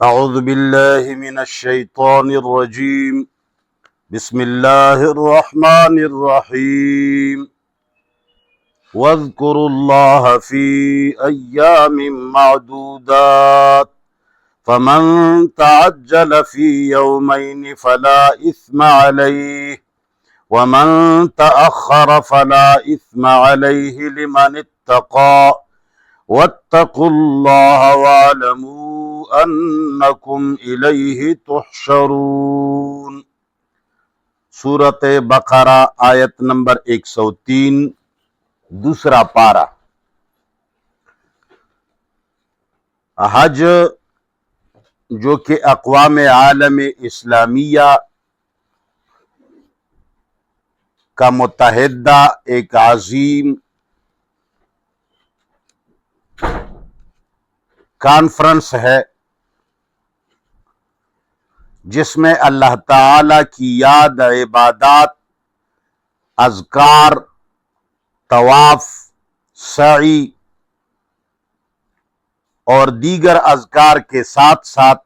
أعوذ بالله من الشيطان الرجيم. بسم الله الرحمن الرحيم. واذكروا الله في أيام معدودات فمن تعجل في يومين فلا إثم عليه ومن تأخر فلا إثم عليه لمن اتقى واتقوا الله واعلموا أنكم إليه تحشرون. سورۃ بقرہ آیت نمبر 103 دوسرا پارہ. حج جو کہ اقوام عالم اسلامیہ کا متحدہ ایک عظیم کانفرنس ہے، جس میں اللہ تعالی کی یاد، عبادات، اذکار، طواف، سعی اور دیگر اذکار کے ساتھ ساتھ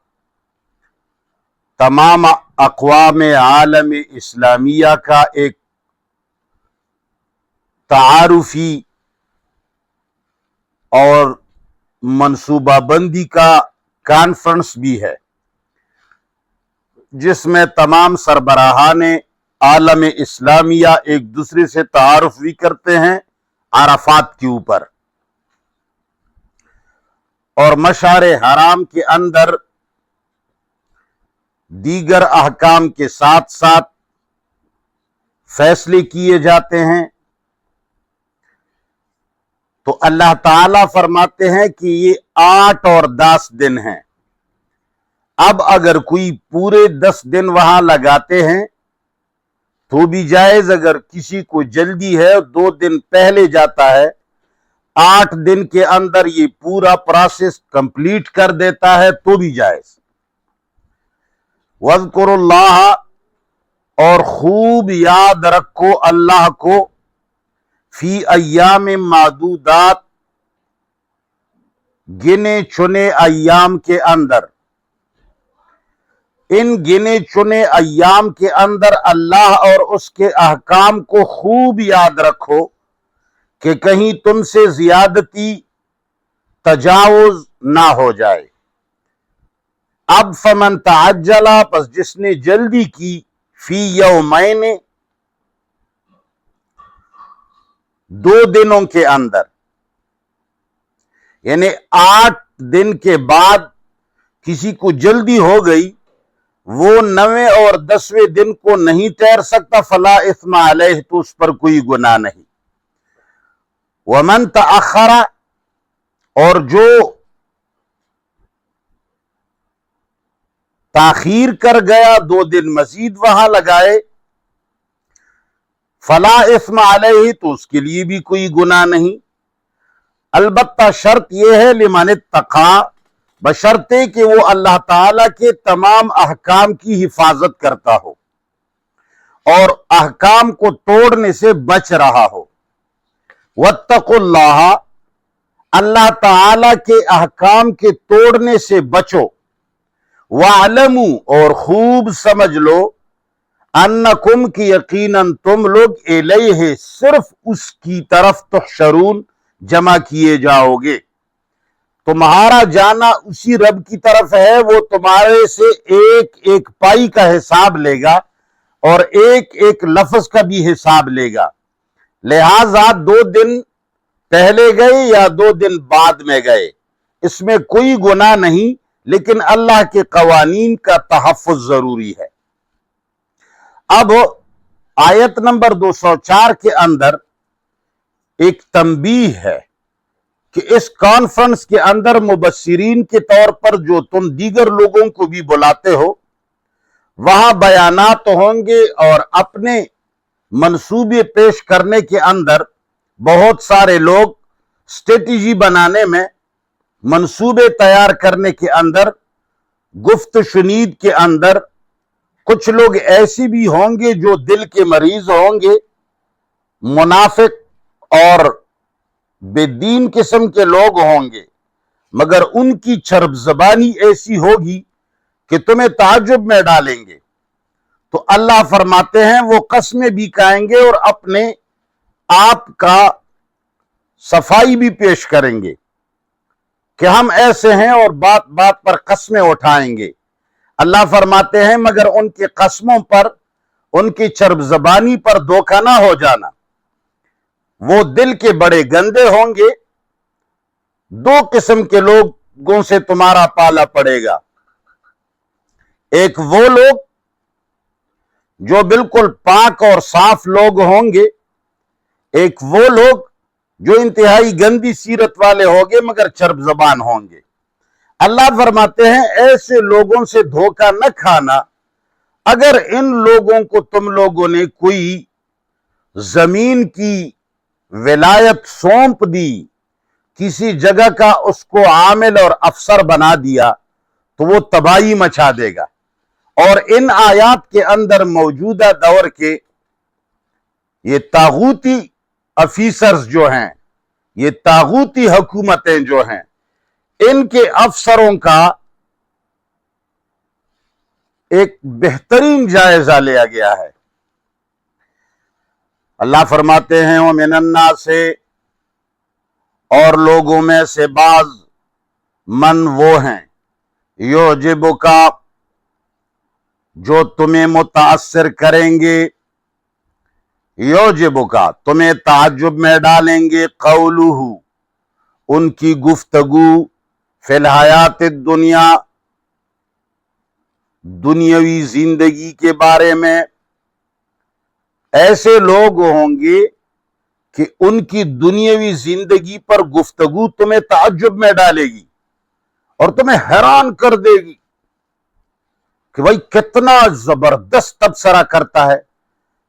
تمام اقوام عالم اسلامیہ کا ایک تعارفی اور منصوبہ بندی کا کانفرنس بھی ہے، جس میں تمام سربراہان عالم اسلامیہ ایک دوسرے سے تعارف بھی کرتے ہیں عرفات کے اوپر، اور مشعر حرام کے اندر دیگر احکام کے ساتھ ساتھ فیصلے کیے جاتے ہیں. تو اللہ تعالیٰ فرماتے ہیں کہ یہ 8 اور 10 دن ہیں. اب اگر کوئی پورے 10 دن وہاں لگاتے ہیں تو بھی جائز، اگر کسی کو جلدی ہے 2 دن پہلے جاتا ہے، 8 دن کے اندر یہ پورا پروسیس کمپلیٹ کر دیتا ہے تو بھی جائز. وَاذْكُرُوا اللَّهَ، اور خوب یاد رکھو اللہ کو، فی ایام معدودات، گنے چنے ایام کے اندر. ان گنے چنے ایام کے اندر اللہ اور اس کے احکام کو خوب یاد رکھو کہ کہیں تم سے زیادتی، تجاوز نہ ہو جائے. اب فمن تعجل، پس جس نے جلدی کی، فی یومین، 2 دنوں کے اندر، یعنی 8 دن کے بعد کسی کو جلدی ہو گئی، وہ 9ویں اور 10ویں دن کو نہیں ٹھہر سکتا، فلا اثم علیہ، تو اس پر کوئی گناہ نہیں. ومن تأخر، اور جو تاخیر کر گیا، 2 دن مزید وہاں لگائے، فلا اثم علیہ، تو اس کے لیے بھی کوئی گناہ نہیں. البتہ شرط یہ ہے لمن اتقی، بشرطے کہ وہ اللہ تعالیٰ کے تمام احکام کی حفاظت کرتا ہو اور احکام کو توڑنے سے بچ رہا ہو. واتقوا اللہ، اللہ تعالیٰ کے احکام کے توڑنے سے بچو. وَاعْلَمُوا، اور خوب سمجھ لو، انکم، کی یقیناً تم لوگ، الیہ، صرف اس کی طرف، تحشرون، جمع کیے جاؤ گے. تمہارا جانا اسی رب کی طرف ہے، وہ تمہارے سے ایک ایک پائی کا حساب لے گا اور ایک ایک لفظ کا بھی حساب لے گا. لہذا 2 دن پہلے گئے یا 2 دن بعد میں گئے، اس میں کوئی گناہ نہیں، لیکن اللہ کے قوانین کا تحفظ ضروری ہے. اب آیت نمبر 204 کے اندر ایک تنبیہ ہے کہ اس کانفرنس کے اندر مبشرین کے طور پر جو تم دیگر لوگوں کو بھی بلاتے ہو، وہاں بیانات ہوں گے، اور اپنے منصوبے پیش کرنے کے اندر بہت سارے لوگ اسٹریٹجی بنانے میں، منصوبے تیار کرنے کے اندر، گفت شنید کے اندر، کچھ لوگ ایسی بھی ہوں گے جو دل کے مریض ہوں گے، منافق اور بے دین قسم کے لوگ ہوں گے، مگر ان کی چرب زبانی ایسی ہوگی کہ تمہیں تعجب میں ڈالیں گے۔ تو اللہ فرماتے ہیں وہ قسمیں بھی کھائیں گے اور اپنے آپ کا صفائی بھی پیش کریں گے کہ ہم ایسے ہیں، اور بات بات پر قسمیں اٹھائیں گے۔ اللہ فرماتے ہیں مگر ان کی قسموں پر، ان کی چرب زبانی پر دھوکہ نہ ہو جانا، وہ دل کے بڑے گندے ہوں گے۔ دو قسم کے لوگوں سے تمہارا پالا پڑے گا، ایک وہ لوگ جو بالکل پاک اور صاف لوگ ہوں گے، ایک وہ لوگ جو انتہائی گندی سیرت والے ہوں گے مگر چرب زبان ہوں گے۔ اللہ فرماتے ہیں ایسے لوگوں سے دھوکہ نہ کھانا۔ اگر ان لوگوں کو تم لوگوں نے کوئی زمین کی ولایت سونپ دی، کسی جگہ کا اس کو عامل اور افسر بنا دیا، تو وہ تباہی مچا دے گا۔ اور ان آیات کے اندر موجودہ دور کے یہ طاغوتی افیسرز جو ہیں، یہ طاغوتی حکومتیں جو ہیں، ان کے افسروں کا ایک بہترین جائزہ لیا گیا ہے۔ اللہ فرماتے ہیں وَمِنَ النَّاسِ، اور لوگوں میں سے بعض، من وہ ہیں، یعجبک، جو تمہیں متاثر کریں گے، یعجبک، تمہیں تعجب میں ڈالیں گے، قولہ، ان کی گفتگو، فی الحیات الدنیا، دنیاوی زندگی کے بارے میں۔ ایسے لوگ ہوں گے کہ ان کی دنیاوی زندگی پر گفتگو تمہیں تعجب میں ڈالے گی اور تمہیں حیران کر دے گی کہ بھائی کتنا زبردست تبصرہ کرتا ہے،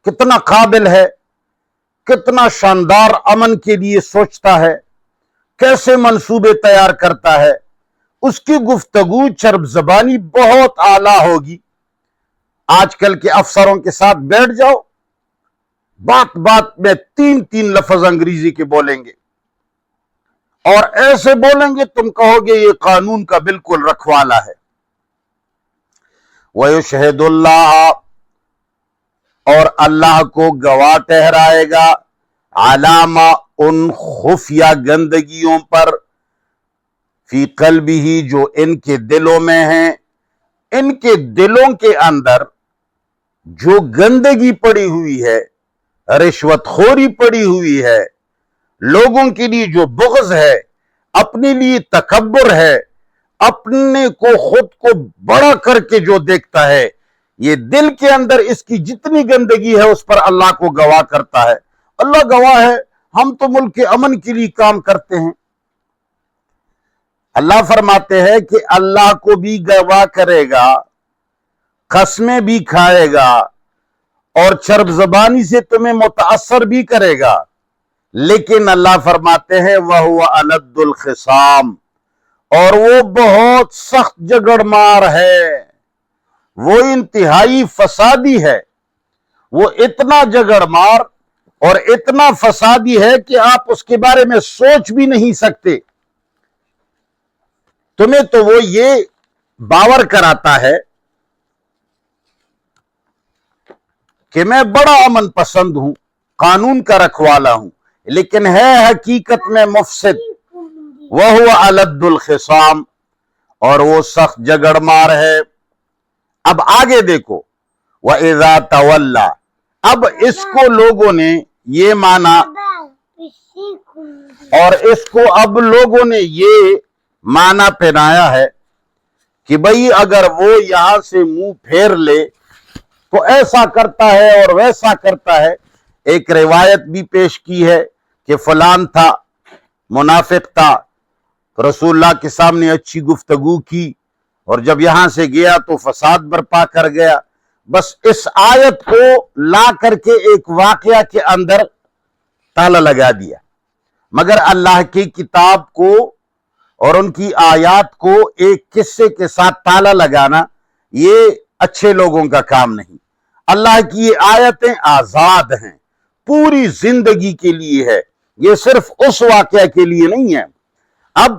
کتنا قابل ہے، کتنا شاندار امن کے لیے سوچتا ہے، کیسے منصوبے تیار کرتا ہے۔ اس کی گفتگو چرب زبانی بہت اعلیٰ ہوگی۔ آج کل کے افسروں کے ساتھ بیٹھ جاؤ، بات بات میں تین تین لفظ انگریزی کے بولیں گے، اور ایسے بولیں گے تم کہو گے یہ قانون کا بالکل رکھوالا ہے۔ وَيُشْهِدُ اللَّهَ، اور اللہ کو گواہ ٹھہرائے گا، عَلَىٰ ان خفیہ گندگیوں پر، فی قلبہ، جو ان کے دلوں میں ہیں۔ ان کے دلوں کے اندر جو گندگی پڑی ہوئی ہے، رشوت خوری پڑی ہوئی ہے، لوگوں کے لیے جو بغض ہے، اپنے لیے تکبر ہے، اپنے کو خود کو بڑا کر کے جو دیکھتا ہے، یہ دل کے اندر اس کی جتنی گندگی ہے اس پر اللہ کو گواہ کرتا ہے۔ اللہ گواہ ہے، ہم تو ملک کے امن کے لیے کام کرتے ہیں۔ اللہ فرماتے ہیں کہ اللہ کو بھی گواہ کرے گا، قسمیں بھی کھائے گا، اور چرب زبانی سے تمہیں متاثر بھی کرے گا، لیکن اللہ فرماتے ہیں وَهُوَ أَلَدُّ الْخِصَامِ، اور وہ بہت سخت جگڑ مار ہے، وہ انتہائی فسادی ہے، وہ اتنا جگڑ مار اور اتنا فسادی ہے کہ آپ اس کے بارے میں سوچ بھی نہیں سکتے۔ تمہیں تو وہ یہ باور کراتا ہے کہ میں بڑا امن پسند ہوں، قانون کا رکھوالا ہوں، لیکن ہے حقیقت میں مفسد۔ وَهُوَ أَلَدُّ الْخِصَامِ، اور وہ سخت جگڑ مار ہے۔ اب آگے دیکھو، وَإِذَا تَوَلَّى، اب اس کو لوگوں نے یہ مانا، اور اس کو اب لوگوں نے یہ مانا پہنایا ہے کہ بھئی اگر وہ یہاں سے منہ پھیر لے تو ایسا کرتا ہے اور ویسا کرتا ہے۔ ایک روایت بھی پیش کی ہے کہ فلان تھا، منافق تھا، رسول اللہ کے سامنے اچھی گفتگو کی، اور جب یہاں سے گیا تو فساد برپا کر گیا۔ بس اس آیت کو لا کر کے ایک واقعہ کے اندر تالا لگا دیا، مگر اللہ کی کتاب کو اور ان کی آیات کو ایک قصے کے ساتھ تالا لگانا یہ اچھے لوگوں کا کام نہیں۔ اللہ کی یہ آیتیں آزاد ہیں، پوری زندگی کے لیے ہے، یہ صرف اس واقعہ کے لیے نہیں ہے۔ اب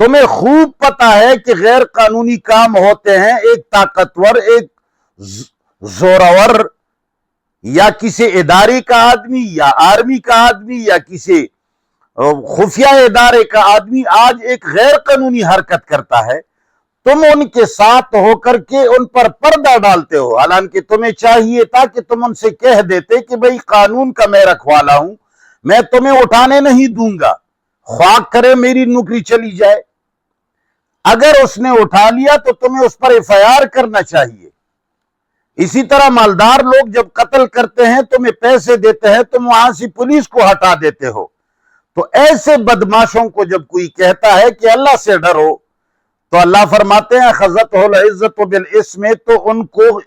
تمہیں خوب پتا ہے کہ غیر قانونی کام ہوتے ہیں، ایک طاقتور، ایک زورور یا کسی ادارے کا آدمی یا آرمی کا آدمی یا کسی خفیہ ادارے کا آدمی آج ایک غیر قانونی حرکت کرتا ہے، تم ان کے ساتھ ہو کر کے ان پر پردہ ڈالتے ہو، حالانکہ تمہیں چاہیے تھا کہ تم ان سے کہہ دیتے کہ بھئی قانون کا میں رکھوالا ہوں، میں تمہیں اٹھانے نہیں دوں گا، خواہ کرے میری نوکری چلی جائے۔ اگر اس نے اٹھا لیا تو تمہیں اس پر ایف آئی آر کرنا چاہیے۔ اسی طرح مالدار لوگ جب قتل کرتے ہیں تمہیں پیسے دیتے ہیں، تم وہاں سے پولیس کو ہٹا دیتے ہو۔ تو ایسے بدماشوں کو جب کوئی کہتا ہے کہ اللہ سے ڈرو، تو اللہ فرماتے ہیں خذتہ العزت بالاسم، تو ان کو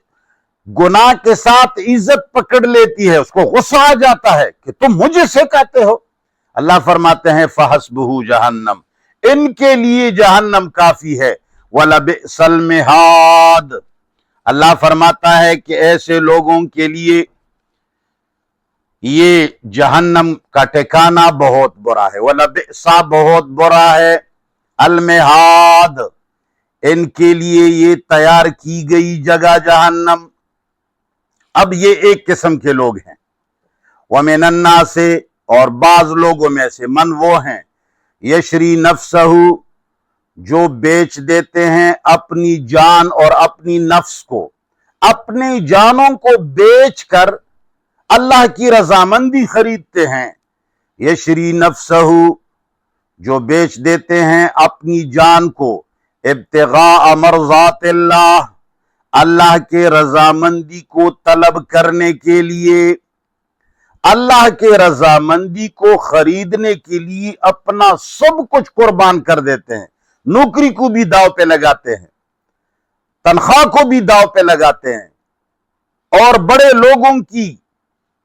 گناہ کے ساتھ عزت پکڑ لیتی ہے، اس کو غصہ آ جاتا ہے کہ تم مجھے سے کہتے ہو۔ اللہ فرماتے ہیں فحسبہ جہنم، ان کے لیے جہنم کافی ہے، وَلَبِئْسَ الْمِہَادُ، اللہ فرماتا ہے کہ ایسے لوگوں کے لیے یہ جہنم کا ٹھکانہ بہت برا ہے، وَلَبِئْسَ بہت برا ہے، المہاد ان کے لیے یہ تیار کی گئی جگہ جہنم۔ اب یہ ایک قسم کے لوگ ہیں، وَمِنَ النَّاسِ اور بعض لوگوں میں سے من وہ ہیں، یشری نفسہ جو بیچ دیتے ہیں اپنی جان اور اپنی نفس کو، اپنی جانوں کو بیچ کر اللہ کی رضامندی خریدتے ہیں۔ یشری نفسہ جو بیچ دیتے ہیں اپنی جان کو، ابتغاء مرضات اللہ، اللہ کے رضامندی کو طلب کرنے کے لیے، اللہ کے رضامندی کو خریدنے کے لیے اپنا سب کچھ قربان کر دیتے ہیں، نوکری کو بھی داؤ پہ لگاتے ہیں، تنخواہ کو بھی داؤ پہ لگاتے ہیں، اور بڑے لوگوں کی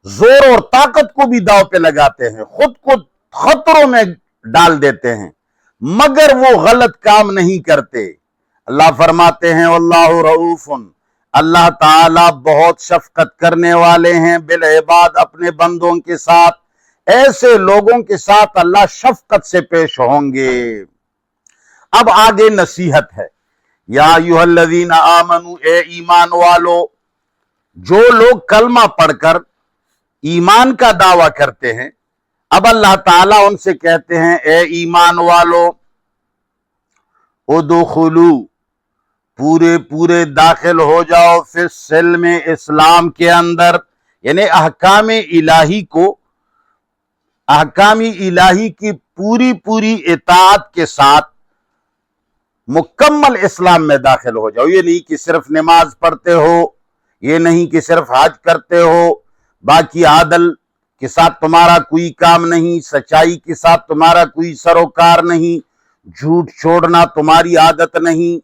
زور اور طاقت کو بھی داؤ پہ لگاتے ہیں، خود کو خطروں میں ڈال دیتے ہیں، مگر وہ غلط کام نہیں کرتے۔ اللہ فرماتے ہیں واللہ رؤوف، اللہ تعالی بہت شفقت کرنے والے ہیں بالعباد، اپنے بندوں کے ساتھ، ایسے لوگوں کے ساتھ اللہ شفقت سے پیش ہوں گے۔ اب آگے نصیحت ہے، یا ایھا الذین آمنوا، اے ایمان والو، جو لوگ کلمہ پڑھ کر ایمان کا دعویٰ کرتے ہیں، اب اللہ تعالیٰ ان سے کہتے ہیں اے ایمان والو، ادخلوا، پورے داخل ہو جاؤ، فی السلم، اسلام کے اندر، یعنی احکام الہی کی پوری اطاعت کے ساتھ مکمل اسلام میں داخل ہو جاؤ۔ یہ نہیں کہ صرف نماز پڑھتے ہو، یہ نہیں کہ صرف حج کرتے ہو، باقی عدل کے ساتھ تمہارا کوئی کام نہیں، سچائی کے ساتھ تمہارا کوئی سروکار نہیں، جھوٹ چھوڑنا تمہاری عادت نہیں،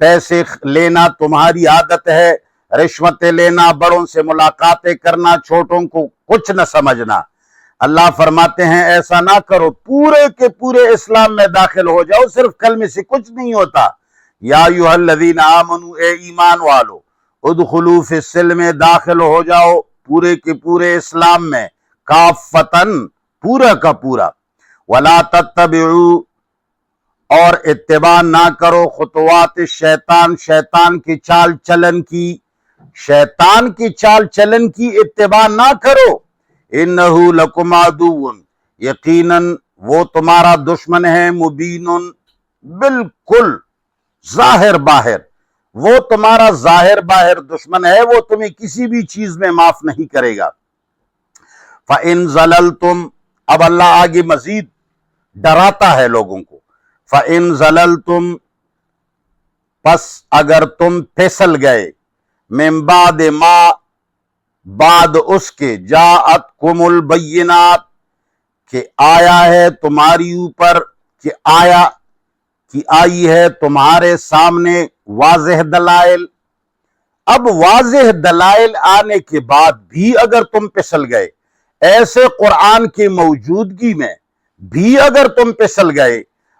پیسے لینا تمہاری عادت ہے، رشوتیں لینا، بڑوں سے ملاقاتیں کرنا، چھوٹوں کو کچھ نہ سمجھنا۔ اللہ فرماتے ہیں ایسا نہ کرو، پورے کے پورے اسلام میں داخل ہو جاؤ، صرف کلمے سے کچھ نہیں ہوتا۔ یا ایھا الذین آمنوا، اے ایمان والو، ادخلوا فی السلم، داخل ہو جاؤ پورے کے پورے اسلام میں، کافتن، پورا کا پورا، ولا تتبعوا، اور اتباع نہ کرو، خطوات الشیطان، شیطان کی چال چلن کی، شیطان کی چال چلن کی اتباع نہ کرو، انہ لکم عدو، یقیناً وہ تمہارا دشمن ہے، مبین، بالکل ظاہر باہر، وہ تمہارا ظاہر باہر دشمن ہے، وہ تمہیں کسی بھی چیز میں معاف نہیں کرے گا۔ فَإِن زَلَلْتُمْ، اب اللہ آگے مزید ڈراتا ہے لوگوں کو، فَإِن زَلَلْتُمْ، پس اگر تم پھسل گئے، مِن بَعْدِ مَا، بعد اس کے، جَاءَتْكُمُ الْبَيِّنَاتُ، کہ آیا ہے تمہاری اوپر، کہ آئی ہے تمہارے سامنے واضح دلائل۔ اب واضح دلائل آنے کے بعد بھی اگر تم پھسل گئے، ایسے قرآن کی موجودگی میں بھی اگر تم پھسل گئے،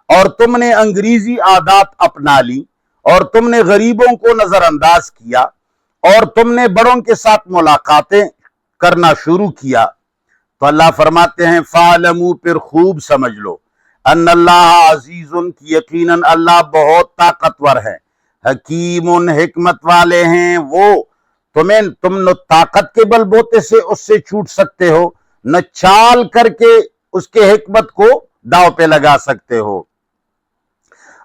اور تم نے انگریزی عادات اپنا لی، اور تم نے غریبوں کو نظر انداز کیا، اور تم نے بڑوں کے ساتھ ملاقاتیں کرنا شروع کیا، تو اللہ فرماتے ہیں فَاعْلَمُوا، پھر خوب سمجھ لو، ان اللہ عزیزن کی یقیناً اللہ بہت طاقتور ہے، حکیم حکمت والے ہیں وہ، تم نہ طاقت کے بل بوتے سے اس سے چھوٹ سکتے ہو، نہ چال کر کے اس کے حکمت کو داؤ پہ لگا سکتے ہو۔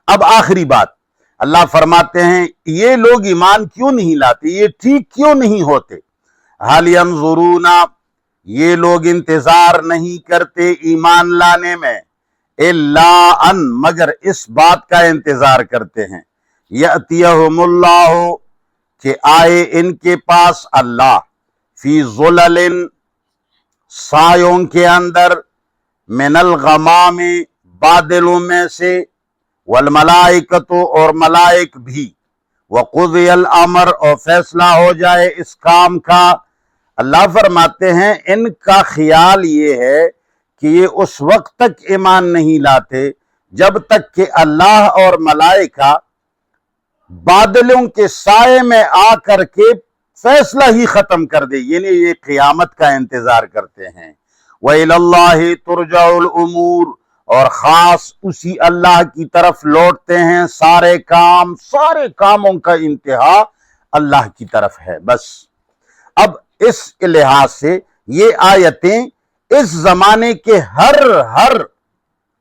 اب آخری بات اللہ فرماتے ہیں یہ لوگ ایمان کیوں نہیں لاتے، یہ ٹھیک کیوں نہیں ہوتے؟ حال ینظرون، یہ لوگ انتظار نہیں کرتے ایمان لانے میں، الا ان، مگر اس بات کا انتظار کرتے ہیں، یأتیہم اللہ، کہ آئے ان کے پاس اللہ، فی ظلل، سایوں کے اندر، من الغمام، بادلوں میں سے، والملائکۃ، اور ملائک بھی، وقضی الامر، اور فیصلہ ہو جائے اس کام کا۔ اللہ فرماتے ہیں ان کا خیال یہ ہے کہ یہ اس وقت تک ایمان نہیں لاتے جب تک کہ اللہ اور ملائکہ بادلوں کے سائے میں آ کر کے فیصلہ ہی ختم کر دے، یعنی یہ قیامت کا انتظار کرتے ہیں۔ وَإِلَى اللَّهِ تُرْجَعُ الْأُمُورُ، اور خاص اسی اللہ کی طرف لوٹتے ہیں سارے کام، سارے کاموں کا انتہا اللہ کی طرف ہے بس۔ اب اس لحاظ سے یہ آیتیں اس زمانے کے ہر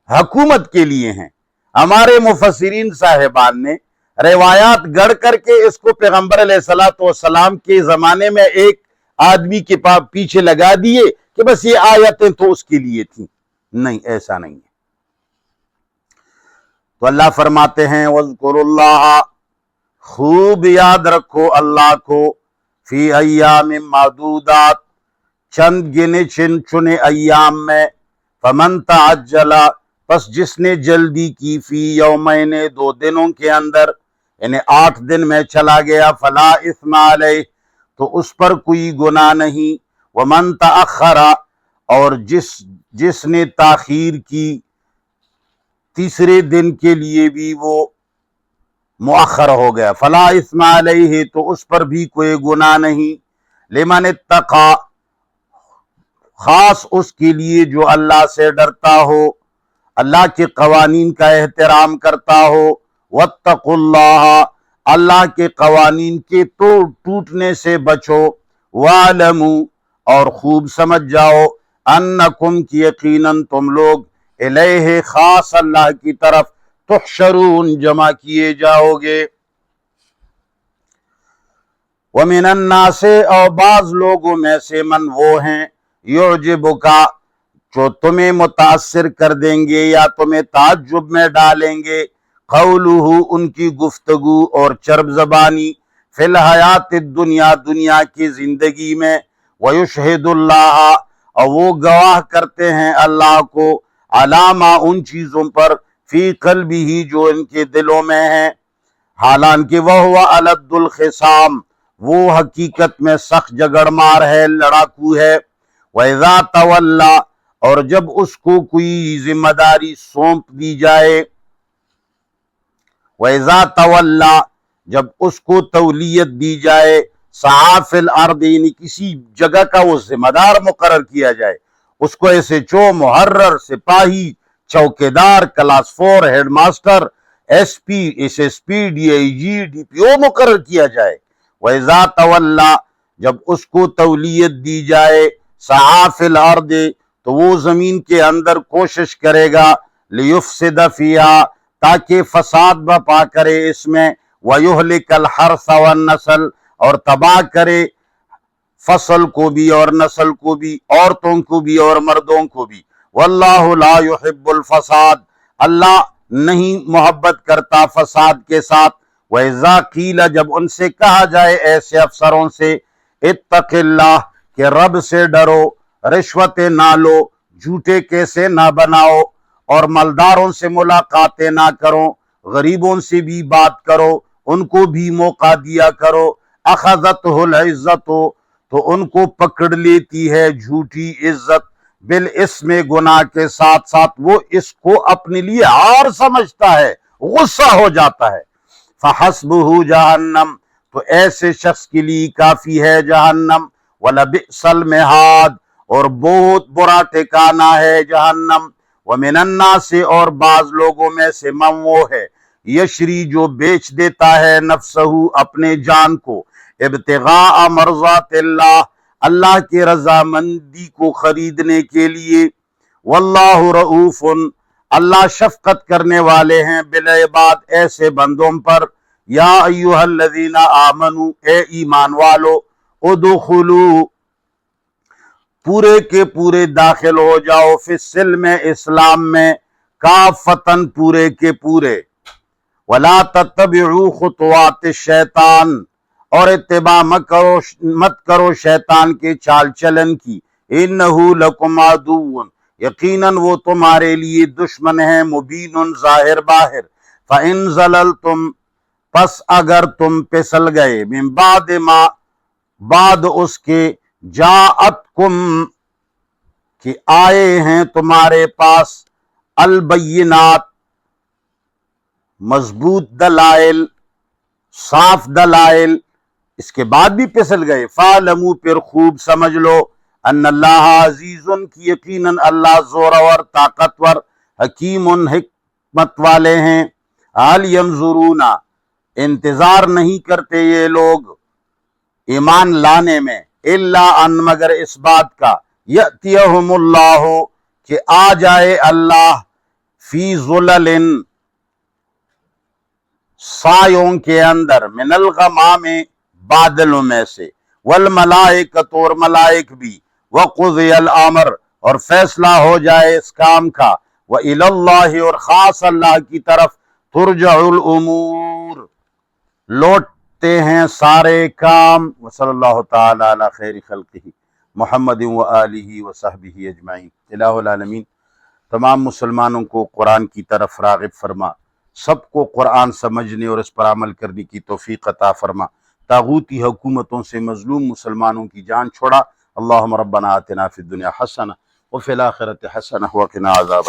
حکومت کے لیے ہیں۔ ہمارے مفسرین صاحبان نے روایات گڑھ کر کے اس کو پیغمبر علیہ السلام کے زمانے میں ایک آدمی کے پیچھے لگا دیے کہ بس یہ آیتیں تو اس کے لیے تھیں، نہیں، ایسا نہیں ہے۔ تو اللہ فرماتے ہیں وَاذْكُرُوا اللَّهَ، خوب یاد رکھو اللہ کو، فی ایام معدودات، چند گنے چنے ایام میں، فمن تعجل، پس جس نے جلدی کی، فی یومین، 2 دنوں کے اندر، یعنی 8 دن میں چلا گیا، فلا اثم علیہ، تو اس پر کوئی گناہ نہیں، ومن تأخر، اور جس نے تاخیر کی، تیسرے دن کے لیے بھی وہ مؤخر ہو گیا، فلا اثم علیہ، تو اس پر بھی کوئی گناہ نہیں، لمن اتقى، خاص اس کے لیے جو اللہ سے ڈرتا ہو، اللہ کے قوانین کا احترام کرتا ہو، واتقوا اللہ، اللہ کے قوانین کے ٹوٹنے سے بچو، وَاعْلَمُوا، اور خوب سمجھ جاؤ، انکم، کی یقیناً تم لوگ، الیہ، خاص اللہ کی طرف، تحشرون، جمع کیے جاؤ گے۔ وَمِنَ النَّاسِ، اور بعض لوگوں میں سے، من وہ ہیں، یعجبک، جو تمہیں متاثر کر دیں گے یا تمہیں تعجب میں ڈالیں گے، قولہ، ان کی گفتگو اور چرب زبانی، فی الحیات الدنیا، دنیا کی زندگی میں، ویشہد اللہ، اور وہ گواہ کرتے ہیں اللہ کو، علامہ، ان چیزوں پر، فی قلبہ، جو ان کے دلوں میں ہیں، حالانکہ وہو الد الخصام، وہ حقیقت میں سخت جگڑ مار ہے، لڑاکو ہے، وَإِذَا تَوَلَّى، اور جب اس کو کوئی ذمہ داری سونپ دی جائے، وَإِذَا تَوَلَّى، جب اس کو تولیت دی جائے، سعی فی الارض، یعنی کسی جگہ کا وہ ذمہ دار مقرر کیا جائے، اس کو ایس ایچ او، محرر، سپاہی، چوکیدار، class 4، head master, S P, S S P, D I G, D P O مقرر کیا جائے، وَإِذَا تَوَلَّى، جب اس کو تولیت دی جائے، سعی فی الارض، تو وہ زمین کے اندر کوشش کرے گا، لیفسد فیہا، تاکہ فساد برپا کرے اس میں، ویہلک الحرث والنسل، اور تباہ کرے فصل کو بھی اور نسل کو بھی، عورتوں کو بھی اور مردوں کو بھی، واللہ لا يحب الفساد، اللہ نہیں محبت کرتا فساد کے ساتھ، وَإِذَا قِيلَ، جب ان سے کہا جائے ایسے افسروں سے، اتق اللہ، کہ رب سے ڈرو، رشوتیں نہ لو، جھوٹے کیسے نہ بناؤ، اور مالداروں سے ملاقاتیں نہ کرو، غریبوں سے بھی بات کرو، ان کو بھی موقع دیا کرو، اخذتہ العزت، تو ان کو پکڑ لیتی ہے جھوٹی عزت، بالاسم، گناہ کے ساتھ ساتھ وہ اس کو اپنے لیے عار سمجھتا ہے، غصہ ہو جاتا ہے، فحسبہ جہنم، تو ایسے شخص کے لیے کافی ہے جہنم، وَلَبِئْسَ الْمِہَادُ، اور بہت برا ٹھکانہ ہے جہنم، ومن الناس سے اور بعض لوگوں میں سے من وہ ہے یشری جو بیچ دیتا ہے نفسہ اپنے جان کو ابتغاء مرضات اللہ اللہ کی رضامندی کو خریدنے کے لیے واللہ رؤوف اللہ شفقت کرنے والے ہیں بالعباد ایسے بندوں پر یا ایھا الذین آمنوا اے ایمان والو ادخلوا پورے کے پورے داخل ہو جاؤ فی السلم اسلام میں کافتن پورے کے پورے ولا تتبعوا خطوات الشیطان اور اتباع مت کرو شیطان کے چال چلن کی انہ لکم عدو یقیناً وہ تمہارے لیے دشمن ہے مبین ظاہر باہر فَإِن زَلَلْتُمْ پس اگر تم پسل گئے من بعد ما بعد اس کے جاءتکم کہ آئے ہیں تمہارے پاس البینات مضبوط دلائل صاف دلائل اس کے بعد بھی پسل گئے فَعْلَمُوا پھر خوب سمجھ لو ان اللہ عزیزن کی یقیناً اللہ زورور طاقتور حکیم حکمت والے ہیں حال ینظرون انتظار نہیں کرتے یہ لوگ ایمان لانے میں الا ان مگر اس بات کا یأتیہم اللہ کہ آ جائے اللہ فی ظلل سایوں کے اندر من الغمام بادلوں میں سے والملائکۃ اور ملائک بھی وقضی الامر اور فیصلہ ہو جائے اس کام کا وإلی اللہ اور خاص اللہ کی طرف ترجع الامور لوٹتے ہیں سارے کام وصلی اللہ تعالی علی خیر خلقہ محمد وآلہ وصحبہ اجمعین الہ العالمین تمام مسلمانوں کو قرآن کی طرف راغب فرما سب کو قرآن سمجھنے اور اس پر عمل کرنے کی توفیق عطا فرما طاغوتی حکومتوں سے مظلوم مسلمانوں کی جان چھوڑا اللہم ربنا آتنا فی الدنیا حسنہ وفی الآخرۃ حسنہ وقنا عذاب النار